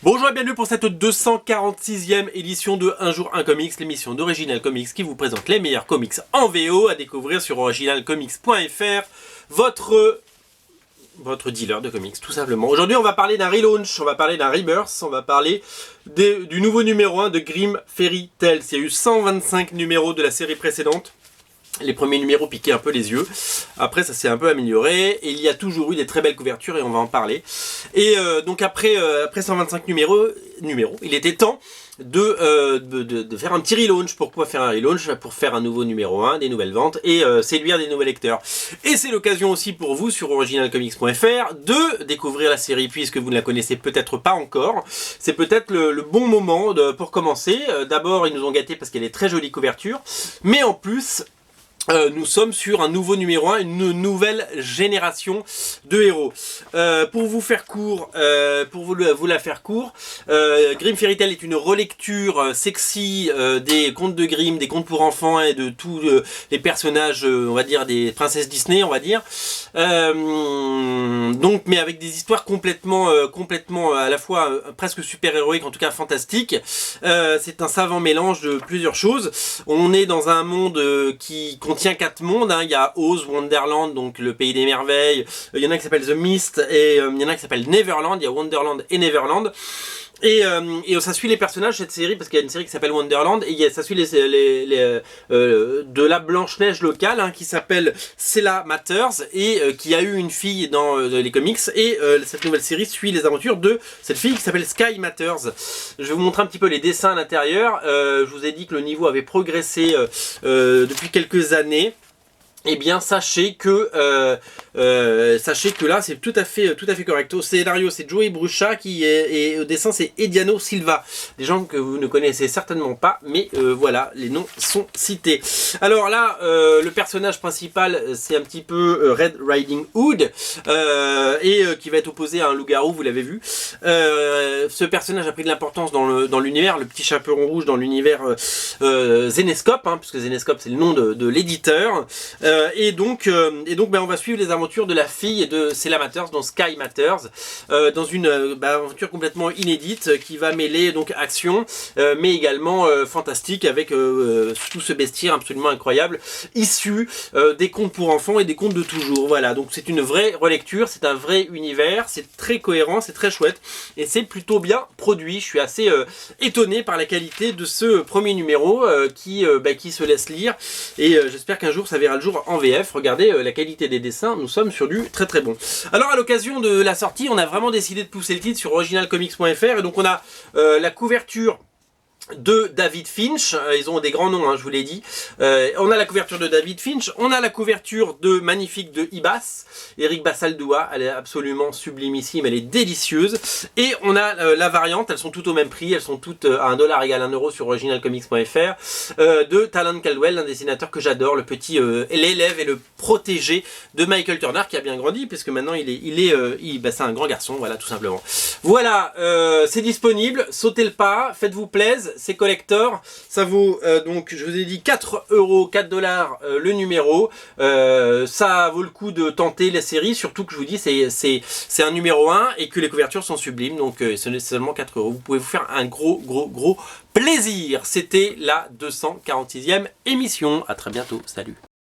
Bonjour et bienvenue pour cette 246e édition de Un jour un comics, l'émission d'Original Comics qui vous présente les meilleurs comics en VO à découvrir sur originalcomics.fr, votre dealer de comics tout simplement. Aujourd'hui on va parler d'un relaunch, on va parler d'un rebirth, on va parler du nouveau numéro 1 de Grimm Fairy Tales. Il y a eu 125 numéros de la série précédente. Les premiers numéros piquaient un peu les yeux. Après, ça s'est un peu amélioré. Et il y a toujours eu des très belles couvertures et on va en parler. Et donc après 125 numéros, il était temps de faire un petit relaunch. Pourquoi faire un relaunch? Pour faire un nouveau numéro 1, des nouvelles ventes et séduire des nouveaux lecteurs. Et c'est l'occasion aussi pour vous sur originalcomics.fr de découvrir la série puisque vous ne la connaissez peut-être pas encore. C'est peut-être le bon moment pour commencer. D'abord, ils nous ont gâtés parce qu'elle est très jolie couverture. Mais en plus... nous sommes sur un nouveau numéro 1, une nouvelle génération de héros. Pour vous faire court, vous la faire court, Grimm Fairy Tale est une relecture sexy des contes de Grimm, des contes pour enfants et de tous les personnages, on va dire des princesses Disney, on va dire. Donc, mais avec des histoires complètement à la fois presque super-héroïques, en tout cas fantastiques. C'est un savant mélange de plusieurs choses. On est dans un monde qui contient 4 mondes, hein. Il y a Oz, Wonderland, donc le pays des merveilles, il y en a qui s'appelle The Mist, et il y en a qui s'appelle Neverland, il y a Wonderland et Neverland. Et ça suit les personnages cette série parce qu'il y a une série qui s'appelle Wonderland et ça suit de la Blanche-Neige locale, hein, qui s'appelle Sela Matters et qui a eu une fille dans les comics et cette nouvelle série suit les aventures de cette fille qui s'appelle Sky Matters. Je vais vous montrer un petit peu les dessins à l'intérieur. Je vous ai dit que le niveau avait progressé depuis quelques années. Eh bien, sachez que là, c'est tout à fait correct. Au scénario, c'est Joey Brucha et au dessin, c'est Ediano Silva. Des gens que vous ne connaissez certainement pas, mais voilà, les noms sont cités. Alors là, le personnage principal, c'est un petit peu Red Riding Hood, qui va être opposé à un loup-garou, vous l'avez vu. Ce personnage a pris de l'importance dans l'univers, le petit chaperon rouge dans l'univers Zenescope, hein, puisque Zenescope, c'est le nom de l'éditeur. Et donc on va suivre les aventures de la fille de Sela Matters, donc Sky Matters, dans une aventure complètement inédite qui va mêler donc action, mais également fantastique avec tout ce bestiaire absolument incroyable, issu des contes pour enfants et des contes de toujours. Voilà, donc c'est une vraie relecture, c'est un vrai univers, c'est très cohérent, c'est très chouette et c'est plutôt bien produit. Je suis assez étonné par la qualité de ce premier numéro qui se laisse lire et j'espère qu'un jour ça verra le jour en VF. Regardez la qualité des dessins, nous sommes sur du très très bon. Alors à l'occasion de la sortie, on a vraiment décidé de pousser le titre sur originalcomics.fr et donc on a la couverture de David Finch, ils ont des grands noms, hein, je vous l'ai dit. On a la couverture de David Finch, on a la couverture de magnifique de Ibas, Eric Basaldoua, elle est absolument sublimissime, elle est délicieuse. Et on a la variante, elles sont toutes au même prix, elles sont toutes à $1 égale 1 € sur originalcomics.fr, de Talon Caldwell, un dessinateur que j'adore, le petit l'élève et le protégé de Michael Turner qui a bien grandi puisque maintenant c'est un grand garçon, voilà, tout simplement. Voilà, c'est disponible, sautez le pas, faites-vous plaisir. C'est collector, ça vaut donc, je vous ai dit 4 $, le numéro. Ça vaut le coup de tenter la série, surtout que je vous dis c'est un numéro 1 et que les couvertures sont sublimes, donc ce n'est seulement 4 €. Vous pouvez vous faire un gros plaisir. C'était la 246e émission. À très bientôt, salut.